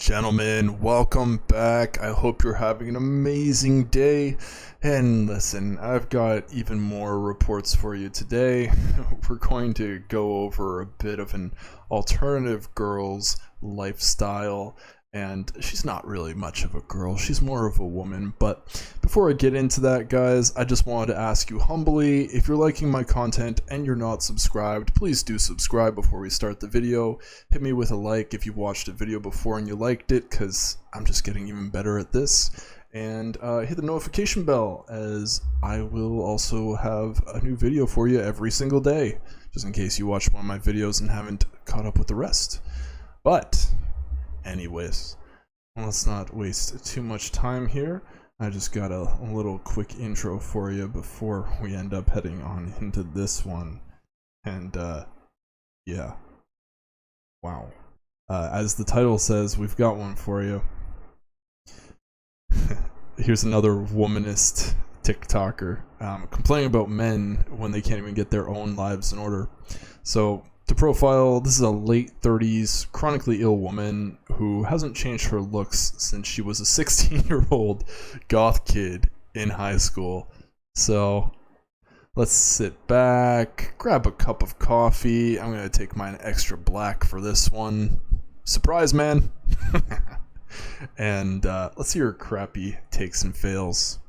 Gentlemen, welcome back. I hope you're having an amazing day. And listen, I've got even more reports for you today. We're going to go over a bit of an alternative girl's lifestyle. And she's not really much of a girl, she's more of a woman. But before I get into that, guys, I just wanted to ask you humbly, if you're liking my content and you're not subscribed, please do subscribe before we start the video. Hit me with a like if you've watched a video before and you liked it, because I'm just getting even better at this. And hit the notification bell, as I will also have a new video for you every single day, just in case you watched one of my videos and haven't caught up with the rest. But anyways, let's not waste too much time here. I just got a little quick intro for you before we end up heading on into this one. And yeah, wow. As the title says, we've got one for you. Here's another womanist TikToker complaining about men when they can't even get their own lives in order. So to profile, this is a late 30s chronically ill woman who hasn't changed her looks since she was a 16-year-old goth kid in high school. So let's sit back, grab a cup of coffee. I'm gonna take mine extra black for this one. Surprise, man. And let's hear her crappy takes and fails.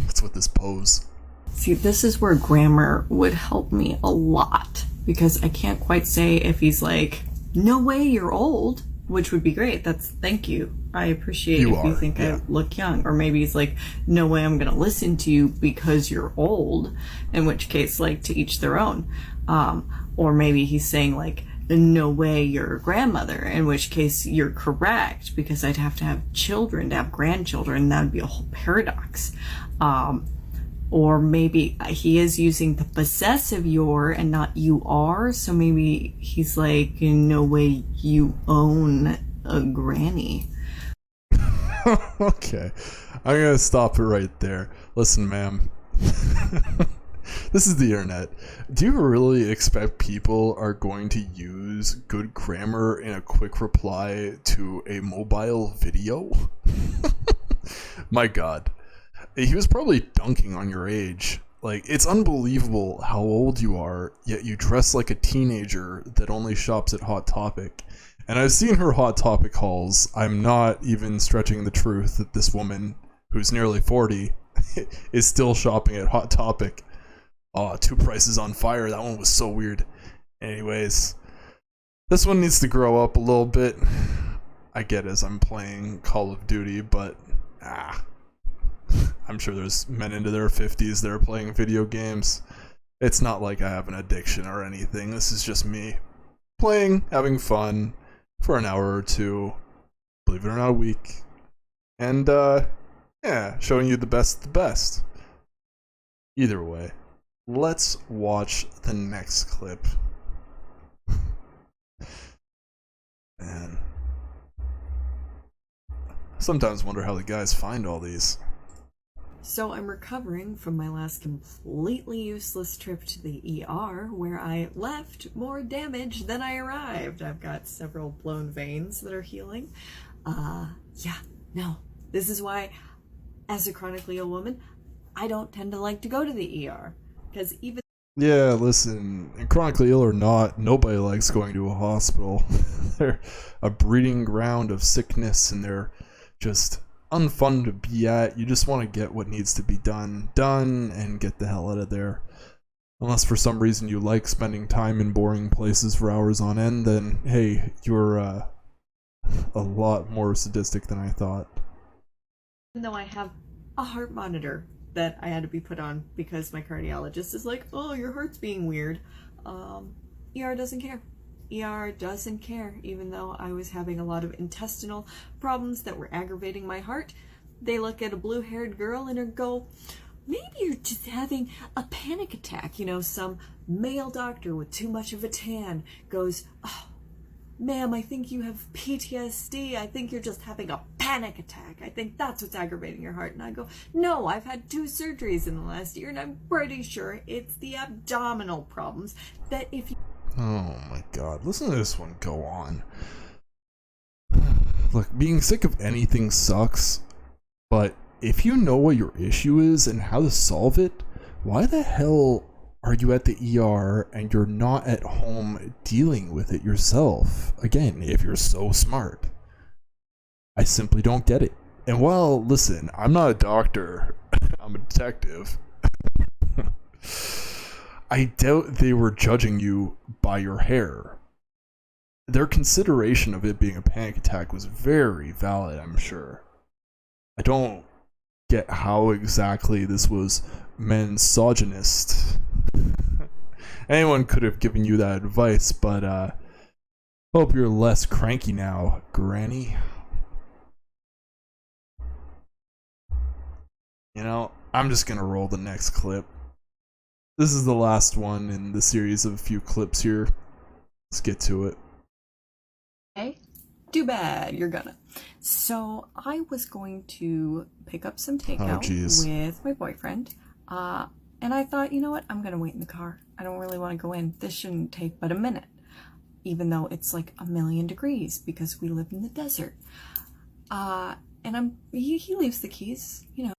What's with this pose? See, this is where grammar would help me a lot, because I can't quite say if he's like, no way, you're old, which would be great. Thank you. I appreciate if you think I look young. Or maybe he's like, no way I'm going to listen to you because you're old, in which case, like, to each their own. Or maybe he's saying like, no way you're a grandmother, in which case you're correct, because I'd have to have children to have grandchildren, and that would be a whole paradox. Or maybe he is using the possessive you're and not you are, so maybe he's like, no way you own a granny. Okay, I'm gonna stop it right there. Listen, ma'am. This is the internet. Do you really expect people are going to use good grammar in a quick reply to a mobile video? My god. He was probably dunking on your age. Like, it's unbelievable how old you are, yet you dress like a teenager that only shops at Hot Topic. And I've seen her Hot Topic hauls. I'm not even stretching the truth that this woman, who's nearly 40, is still shopping at Hot Topic. Oh, Two Prices on Fire, that one was so weird. Anyways, this one needs to grow up a little bit. I get it, as I'm playing Call of Duty, but I'm sure there's men into their 50s that are playing video games. It's not like I have an addiction or anything. This is just me playing, having fun for an hour or two, believe it or not, a week. And yeah, showing you the best of the best. Either way, let's watch the next clip. Man, sometimes wonder how the guys find all these. So I'm recovering from my last completely useless trip to the ER, where I left more damage than I arrived. I've got several blown veins that are healing. Yeah, no, this is why, as a chronically ill woman, I don't tend to like to go to the ER. Because even... Yeah, listen, chronically ill or not, nobody likes going to a hospital. They're a breeding ground of sickness, and they're just unfun to be at. You just want to get what needs to be done, and get the hell out of there. Unless for some reason you like spending time in boring places for hours on end, then hey, you're a lot more sadistic than I thought. Even though I have a heart monitor that I had to be put on because my cardiologist is like, oh, your heart's being weird. ER doesn't care. ER doesn't care, even though I was having a lot of intestinal problems that were aggravating my heart. They look at a blue-haired girl and go, maybe you're just having a panic attack. You know, some male doctor with too much of a tan goes, oh, ma'am, I think you have PTSD. I think you're just having a panic attack. I think that's what's aggravating your heart. And I go, no, I've had 2 surgeries in the last year, and I'm pretty sure it's the abdominal problems that if you... Oh my god, listen to this one go on. Look, being sick of anything sucks, but if you know what your issue is and how to solve it, why the hell are you at the ER and you're not at home dealing with it yourself? Again, if you're so smart. I simply don't get it. And while, listen, I'm not a doctor, I'm a detective. I doubt they were judging you by your hair. Their consideration of it being a panic attack was very valid, I'm sure. I don't get how exactly this was misogynist. Anyone could have given you that advice, but hope you're less cranky now, Granny. You know, I'm just gonna roll the next clip. This is the last one in the series of a few clips here. Let's get to it. Hey, too bad, you're gonna. So I was going to pick up some takeout with my boyfriend, and I thought, you know what, I'm gonna wait in the car. I don't really want to go in. This shouldn't take but a minute, even though it's like 1,000,000 degrees because we live in the desert. And he leaves the keys, you know,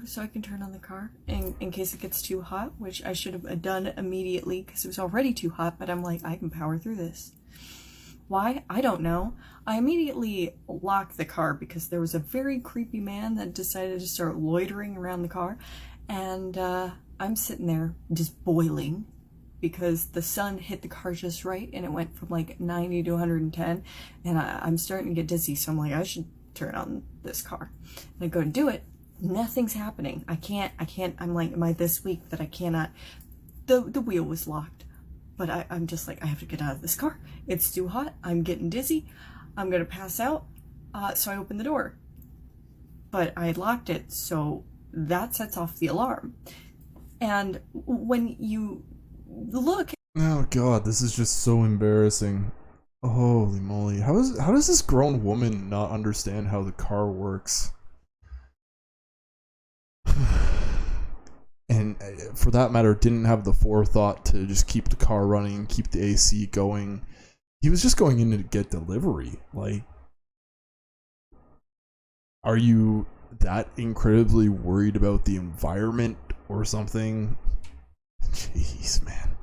so I can turn on the car in case it gets too hot, which I should have done immediately because it was already too hot, but I'm like, I can power through this. Why? I don't know. I immediately locked the car because there was a very creepy man that decided to start loitering around the car, and I'm sitting there just boiling because the sun hit the car just right and it went from like 90 to 110, and I'm starting to get dizzy, so I'm like, I should turn on this car. And I go to do it. Nothing's happening. I can't, I'm like, am I this weak that I cannot? The wheel was locked. But I'm just like, I have to get out of this car. It's too hot. I'm getting dizzy. I'm going to pass out. So I open the door. But I had locked it, so that sets off the alarm. And when you look... Oh god, this is just so embarrassing. Holy moly. How does this grown woman not understand how the car works? And for that matter, didn't have the forethought to just keep the car running, keep the AC going. He was just going in to get delivery. Like, are you that incredibly worried about the environment or something? Jeez, man.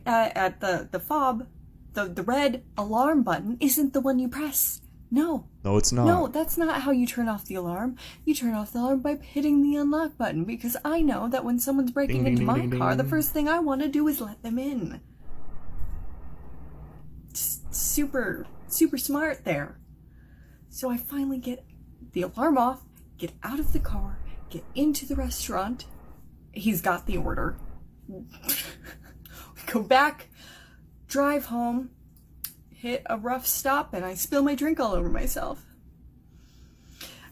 At the fob, the red alarm button isn't the one you press. No. No, it's not. No, that's not how you turn off the alarm. You turn off the alarm by hitting the unlock button, because I know that when someone's breaking into my car, the first thing I want to do is let them in. Just super smart there. So I finally get the alarm off, get out of the car, get into the restaurant. He's got the order. We go back, drive home, hit a rough stop, and I spill my drink all over myself.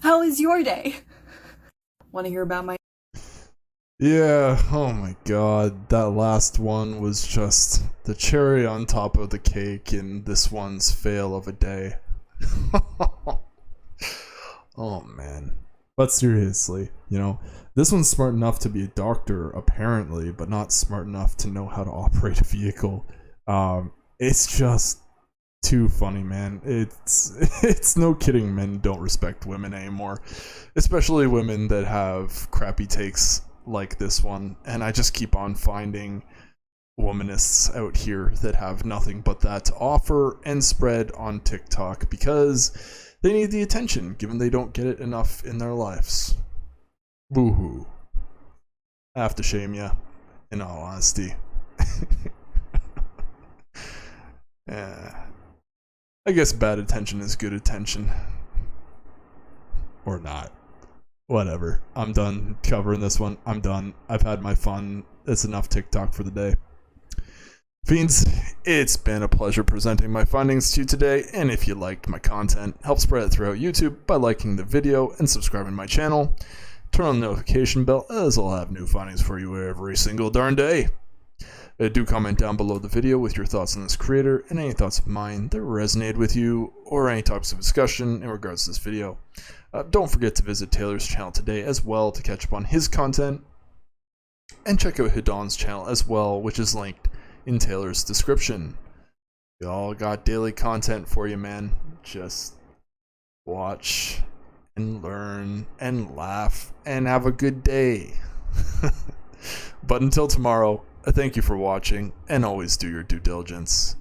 How is your day? Want to hear about my... Yeah, oh my god, that last one was just the cherry on top of the cake in this one's fail of a day. Oh man. But seriously, you know, this one's smart enough to be a doctor, apparently, but not smart enough to know how to operate a vehicle. It's just too funny, man. It's no kidding men don't respect women anymore, especially women that have crappy takes like this one. And I just keep on finding womanists out here that have nothing but that to offer and spread on TikTok because they need the attention, given they don't get it enough in their lives. Boo-hoo. I have to shame ya, in all honesty. Yeah. I guess bad attention is good attention. Or not. Whatever. I'm done covering this one. I'm done. I've had my fun. It's enough TikTok for the day. Fiends, it's been a pleasure presenting my findings to you today, and if you liked my content, help spread it throughout YouTube by liking the video and subscribing to my channel. Turn on the notification bell, as I'll have new findings for you every single darn day. Do comment down below the video with your thoughts on this creator and any thoughts of mine that resonated with you, or any topics of discussion in regards to this video. Don't forget to visit Taylor's channel today as well to catch up on his content, and check out Hidon's channel as well, which is linked in Taylor's description. We all got daily content for you, man. Just watch and learn and laugh and have a good day. But until tomorrow, thank you for watching, and always do your due diligence.